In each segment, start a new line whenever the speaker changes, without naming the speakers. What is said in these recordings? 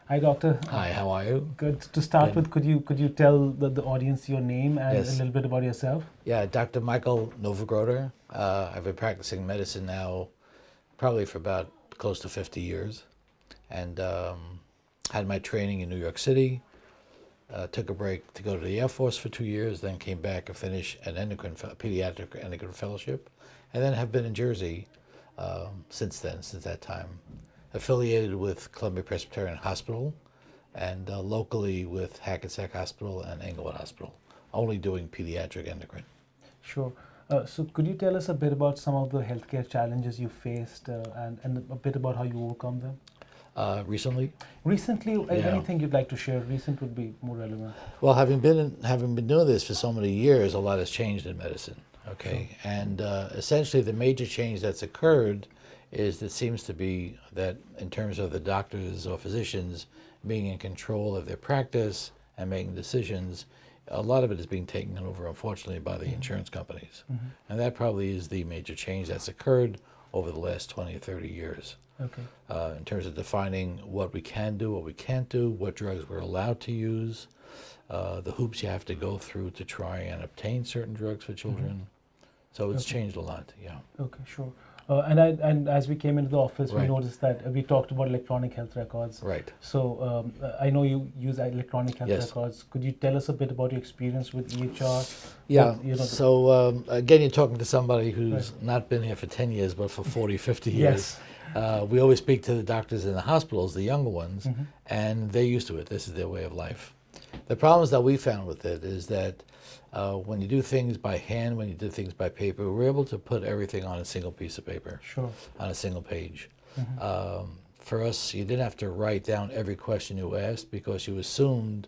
Hi, doctor.
Hi, how are you?
Good. To start
Good.
with, could you tell the audience your name and
Yes.
a little bit about yourself?
Yeah, Dr. Michael Novogroder. I've been practicing medicine now probably for about close to 50 years, and had my training in New York City. Took a break to go to the Air Force for 2 years, then came back and finished an pediatric endocrine fellowship, and then have been in Jersey since that time, affiliated with Columbia Presbyterian Hospital, and locally with Hackensack Hospital and Englewood Hospital, only doing pediatric endocrine.
Sure. So could you tell us a bit about some of the healthcare challenges you faced and a bit about how you overcome them?
Recently,
Recently,
Yeah.
anything you'd like to share? Recent would be more relevant.
well, having been doing this for so many years, a lot has changed in medicine. Okay, and essentially the major change that's occurred is it seems to be that in terms of the doctors or physicians being in control of their practice and making decisions, a lot of it is being taken over, unfortunately, by the insurance companies. And that probably is the major change that's occurred over the last 20 or 30 years.
Okay.
In terms of defining what we can do, what we can't do, what drugs we're allowed to use, the hoops you have to go through to try and obtain certain drugs for children. So it's changed a lot, yeah.
Okay, sure. And as we came into the office, we
Right.
noticed that we talked about electronic health records.
Right.
So I know you use electronic health
Yes.
records. Could you tell us a bit about your experience with EHR?
Yeah,
What, you know,
so again, you're talking to somebody who's not been here for 10 years, but for 40, 50 years.
Yes.
We always speak to the doctors in the hospitals, the younger ones, and they're used to it. This is their way of life. The problems that we found with it is that when you do things by hand, when you do things by paper, we're able to put everything on a single piece of paper,
Sure.
on a single page. For us, you didn't have to write down every question you asked because you assumed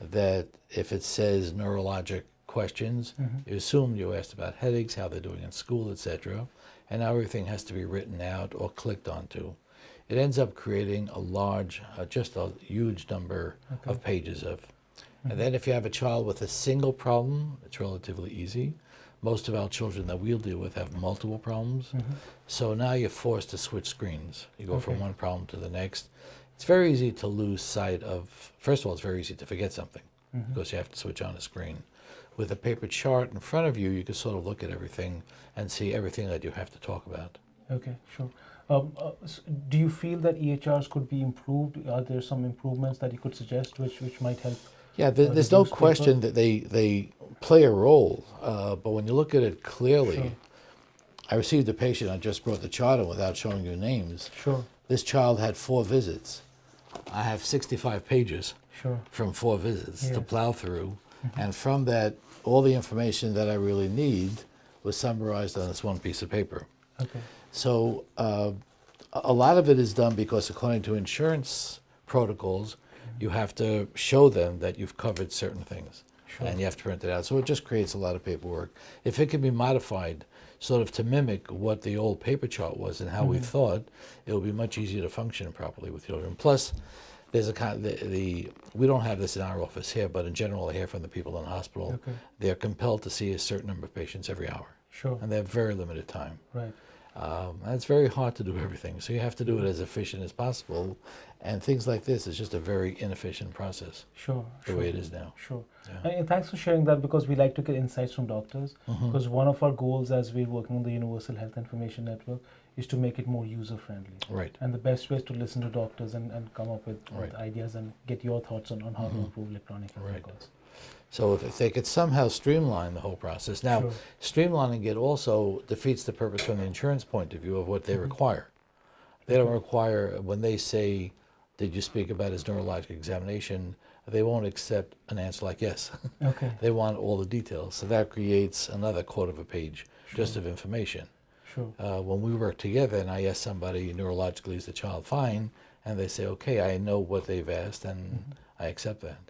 that if it says neurologic questions, you assumed you asked about headaches, how they're doing in school, etc. And now everything has to be written out or clicked onto. It ends up creating a large, just a huge number of pages of. And then if you have a child with a single problem, it's relatively easy. Most of our children that we'll deal with have multiple problems. So now you're forced to switch screens. You go from one problem to the next. It's very easy to lose sight of, first of all, it's very easy to forget something because you have to switch on a screen. With a paper chart in front of you, you can sort of look at everything and see everything that you have to talk about.
Okay, sure. Do you feel that EHRs could be improved? Are there some improvements that you could suggest which might help?
Yeah, there's no question that they play a role, but when you look at it clearly,
Sure.
I received a patient, I just brought the chart in without showing you names.
Sure.
This child had 4 visits. I have 65 pages
Sure.
from 4 visits to
Yes.
plow through, and from that, all the information that I really need was summarized on this one piece of paper.
Okay.
So a lot of it is done because according to insurance protocols, you have to show them that you've covered certain things.
Sure.
And you have to print it out. So it just creates a lot of paperwork. If it can be modified sort of to mimic what the old paper chart was and how we thought, it will be much easier to function properly with children. Plus, there's a kind of we don't have this in our office here, but in general, I hear from the people in the hospital,
Okay.
they're compelled to see a certain number of patients every hour.
Sure.
And they have very limited time.
Right.
And it's very hard to do everything. So you have to do it as efficient as possible. And things like this is just a very inefficient process,
Sure.
the
Sure.
way it is now.
Sure.
Yeah.
And thanks for sharing that, because we like to get insights from doctors. Because one of our goals as we're working on the Universal Health Information Network is to make it more user-friendly.
Right.
And the best way is to listen to doctors and come up with
Right.
ideas and get your thoughts on how to improve electronic health
Right.
records.
So if they could somehow streamline the whole process. Now,
Sure.
streamlining it also defeats the purpose from the insurance point of view of what they require. They don't require, when they say, did you speak about his neurologic examination, they won't accept an answer like yes.
Okay.
They want all the details. So that creates another quarter of a page just of information.
Sure.
When we work together and I ask somebody, neurologically, is the child fine? And they say, okay, I know what they've asked and I accept that.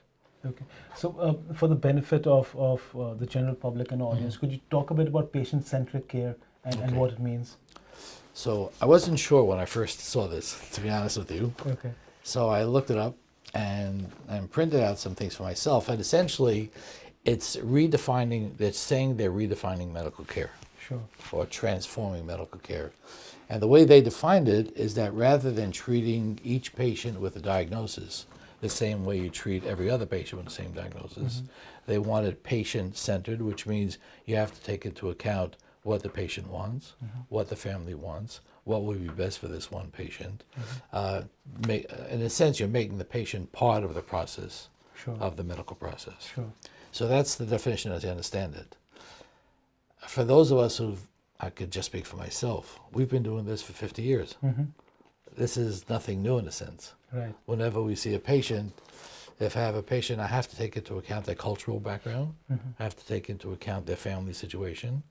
Okay. So for the benefit of the general public and audience, could you talk a bit about patient-centric care and what it means?
So I wasn't sure when I first saw this, to be honest with you.
Okay.
So I looked it up and printed out some things for myself. And essentially, it's saying they're redefining medical care.
Sure.
or transforming medical care. And the way they defined it is that rather than treating each patient with a diagnosis the same way you treat every other patient with the same diagnosis, they wanted patient-centered, which means you have to take into account what the patient wants, what the family wants, what would be best for this one patient. In a sense, you're making the patient part of the process,
Sure.
of the medical process.
Sure.
So that's the definition as I understand it. For those of us I could just speak for myself, we've been doing this for 50 years. This is nothing new in a sense.
Right.
Whenever we see a patient, if I have a patient, I have to take into account their cultural background. I have to take into account their family situation.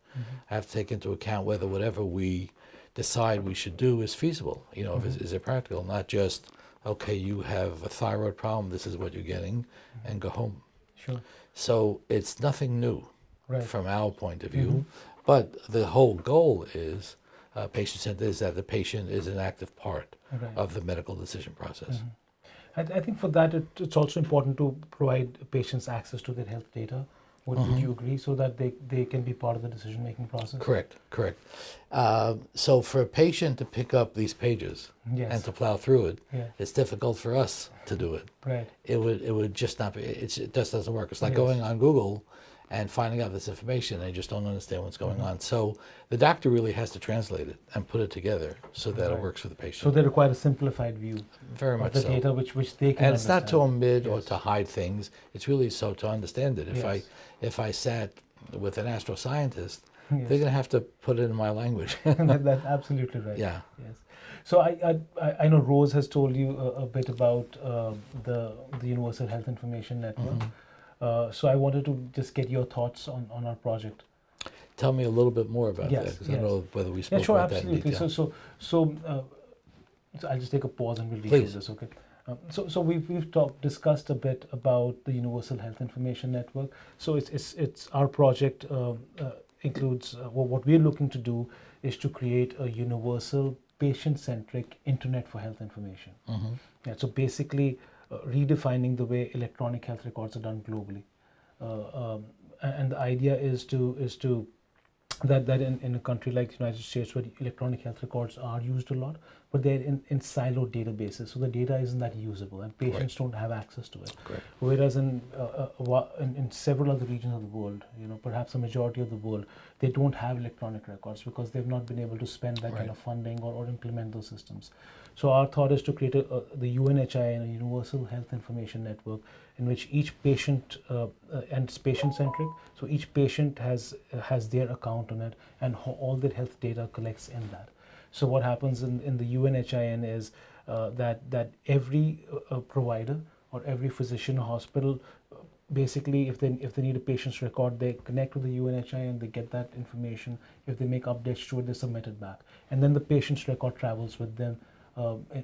I have to take into account whether whatever we decide we should do is feasible. You know, is it practical? Not just, okay, you have a thyroid problem, this is what you're getting, and go home.
Sure.
So it's nothing new from our point of view. But the whole goal is patient-centered, is that the patient is an active part of the medical decision process.
I think for that, it's also important to provide patients access to their health data. Would you agree? So that they can be part of the decision-making process?
Correct. So for a patient to pick up these pages and to plow through it, it's difficult for us to do it.
Right.
It would just not be, it just doesn't work. It's like going on Google and finding out this information. They just don't understand what's going on. So the doctor really has to translate it and put it together so that it works for the patient.
So they require a simplified view
Very
of
much
the
so.
data which they can
And it's not to
understand.
omit or to hide things. It's really so to understand it. If I sat with an astroscientist, they're going to have to put it in my language.
That's absolutely right.
Yeah.
Yes. So I know Rose has told you a bit about the Universal Health Information Network. So I wanted to just get your thoughts on our project.
Tell me a little bit more about that, because I don't know whether we spoke about that in detail.
So I'll just take a pause and we'll read through this, okay? So we've discussed a bit about the Universal Health Information Network. So it's our project includes what we're looking to do is to create a universal patient-centric internet for health information. Yeah, so basically redefining the way electronic health records are done globally, and the idea is to that in a country like the United States, where electronic health records are used a lot, but they're in siloed databases, so the data isn't that usable, and patients don't have access to it. Whereas in several other regions of the world, perhaps a majority of the world, they don't have electronic records because they've not been able to spend that kind of funding or implement those systems. So our thought is to create the UNHIN, a Universal Health Information Network, in which each patient, and it's patient-centric, so each patient has their account on it, and all their health data collects in that. So what happens in the UNHIN is that every provider or every physician or hospital, basically, if they need a patient's record, they connect with the UNHIN, they get that information. If they make updates to it, they submit it back, and then the patient's record travels with them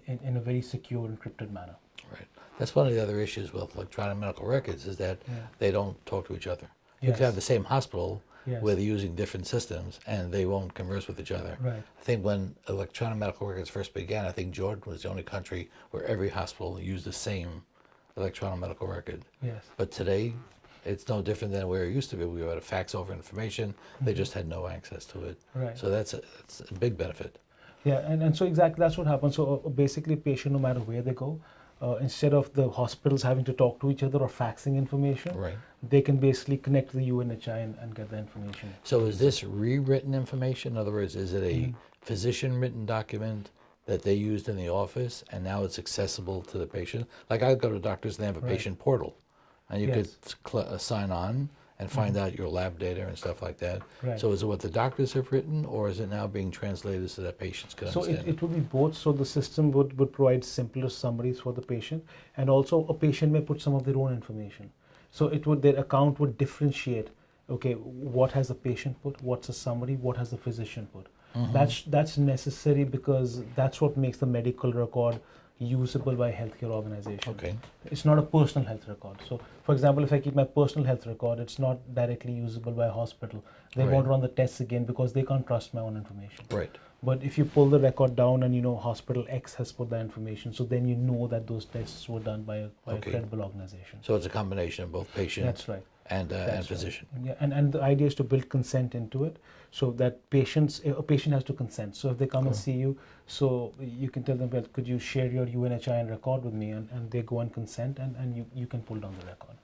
in a very secure, encrypted manner.
Right. That's one of the other issues with electronic medical records, is that they don't talk to each other. You can have the same hospital where they're using different systems and they won't converse with each other.
Right.
I think when electronic medical records first began, I think Jordan was the only country where every hospital used the same electronic medical record.
Yes.
But today, it's no different than where it used to be. We had to fax over information. They just had no access to it.
Right.
So that's a big benefit.
Yeah, and so exactly that's what happens. So basically, patient, no matter where they go, instead of the hospitals having to talk to each other or faxing information, they can basically connect to the UNHI and get the information.
So is this rewritten information? In other words, is it a physician-written document that they used in the office and now it's accessible to the patient? Like I go to doctors and they have a patient portal, and you could sign on and find out your lab data and stuff like that. So is it what the doctors have written, or is it now being translated so that patients can understand
it would be both. So the system would provide simpler summaries for the patient, and also a patient may put some of their own information. So their account would differentiate, okay, what has the patient put, what's a summary, what has the physician put. That's necessary because that's what makes the medical record usable by healthcare organizations.
Okay.
It's not a personal health record. So, for example, if I keep my personal health record, it's not directly usable by a hospital. They won't run the tests again because they can't trust my own information.
Right.
But if you pull the record down and hospital X has put that information, so then that those tests were done by a credible organization.
So it's a combination of both patient and
That's
physician.
right. Yeah, and the idea is to build consent into it, so that a patient has to consent. So if they come and see you, so you can tell them, well, could you share your UNHIN record with me, and they go and consent, and you can pull down the record.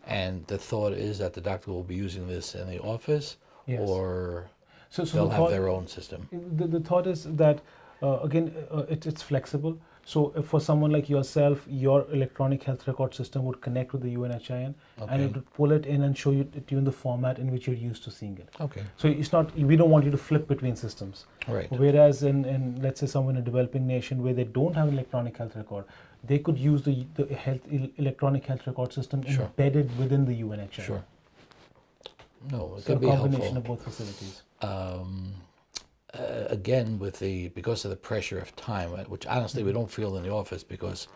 And the thought is that the doctor will be using this in the office,
Yes.
or
So
they'll
the
have
thought,
their own system.
the thought is that, again, it's flexible. So if for someone like yourself, your electronic health record system would connect with the UNHIN, and it would pull it in and show it to you in the format in which you're used to seeing it.
Okay.
So it's not, we don't want you to flip between systems.
Right.
Whereas in let's say someone in a developing nation where they don't have an electronic health record, they could use the electronic health record system
Sure.
embedded within the UNHIN.
Sure. No, it
So a
could be
combination
helpful.
of both facilities.
Again, because of the pressure of time, which honestly we don't feel in the office because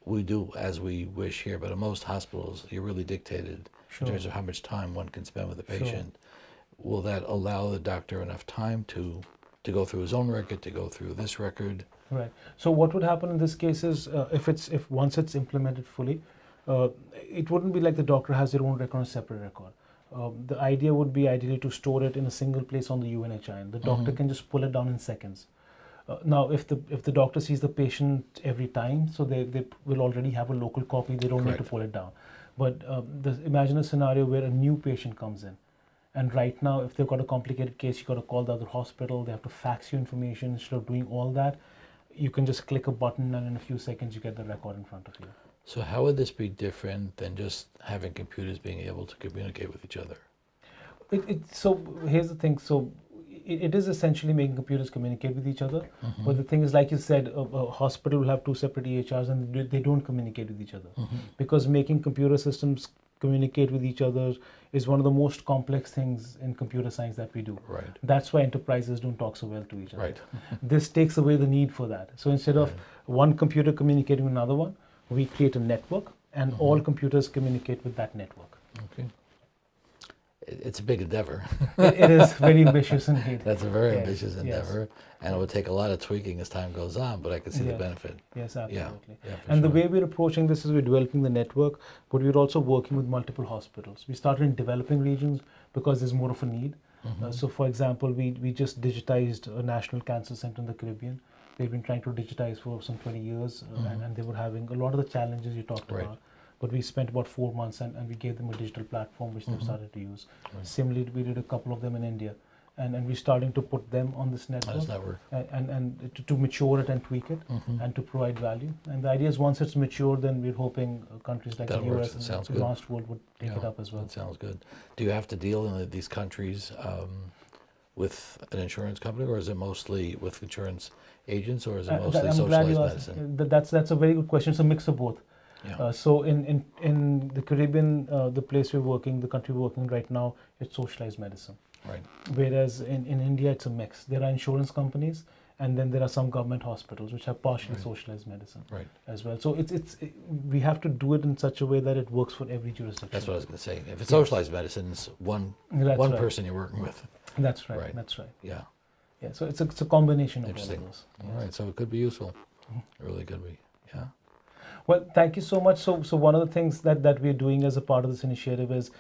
we do as we wish here, but in most hospitals you're really dictated
Sure.
in terms of how much time one can spend with the
Sure.
patient. Will that allow the doctor enough time to go through his own record, to go through this record?
Right. So what would happen in this case is, if once it's implemented fully, it wouldn't be like the doctor has their own record and separate record. The idea would be ideally to store it in a single place on the UNHIN. The doctor can just pull it down in seconds. Now, if the doctor sees the patient every time, so they will already have a local copy. They don't need to
Correct.
pull it down. But imagine a scenario where a new patient comes in, and right now, if they've got a complicated case, you got to call the other hospital. They have to fax you information. Instead of doing all that, you can just click a button, and in a few seconds, you get the record in front of you.
So how would this be different than just having computers being able to communicate with each other?
So here's the thing. So it is essentially making computers communicate with each other. But the thing is, like you said, a hospital will have two separate EHRs and they don't communicate with each other. Because making computer systems communicate with each other is one of the most complex things in computer science that we do.
Right.
That's why enterprises don't talk so well to each other.
Right.
This takes away the need for that. So instead of one computer communicating with another one, we create a network, and all computers communicate with that network.
Okay. It's a big endeavor.
It is very ambitious indeed.
That's a very
Yes,
ambitious
yes.
endeavor, and it would take a lot of tweaking as time goes on, but I can see the
Yeah.
benefit.
Yes, absolutely.
Yeah, for
And the
sure.
way we're approaching this is we're developing the network, but we're also working with multiple hospitals. We started in developing regions because there's more of a need. So, for example, we just digitized a national cancer center in the Caribbean. They've been trying to digitize for some 20 years, and they were having a lot of the challenges you talked
Right.
about. But we spent about 4 months, and we gave them a digital platform which they've started to use. Similarly, we did a couple of them in India, and we're starting to put them on this network.
That's network.
And to mature it and tweak it and to provide value. And the idea is once it's mature, then we're hoping countries like
That
the
works.
US
That
and
sounds
the
good.
advanced world would take it
Yeah,
up as well.
That sounds good. Do you have to deal in these countries with an insurance company, or is it mostly with insurance agents, or is it mostly
I'm glad
socialized
you
medicine?
asked. That's a very good question. It's a mix of both.
Yeah.
So in the Caribbean, the place we're working, the country we're working right now, it's socialized medicine.
Right.
Whereas in India, it's a mix. There are insurance companies, and then there are some government hospitals which have partially socialized medicine
Right.
as well. So we have to do it in such a way that it works for every jurisdiction.
That's what I was going to say. If it's socialized medicine, it's one
That's right.
person you're working with.
That's right.
Right.
That's right.
Yeah.
Yeah. So it's a combination of all of
Interesting.
those.
All right. So it could be useful. It really could be. Yeah.
Well, thank you so much. So one of the things that we're doing as a part of this initiative is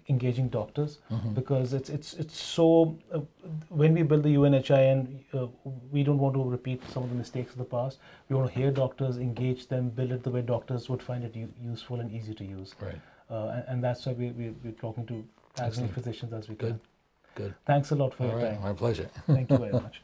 engaging doctors, because it's so when we build the UNHIN, we don't want to repeat some of the mistakes of the past. We want to hear doctors, engage them, build it the way doctors would find it useful and easy to use.
Right.
And that's why we're talking to as many physicians as we can.
Good.
Thanks a lot for
All
your
right.
time.
My pleasure.
Thank you very much.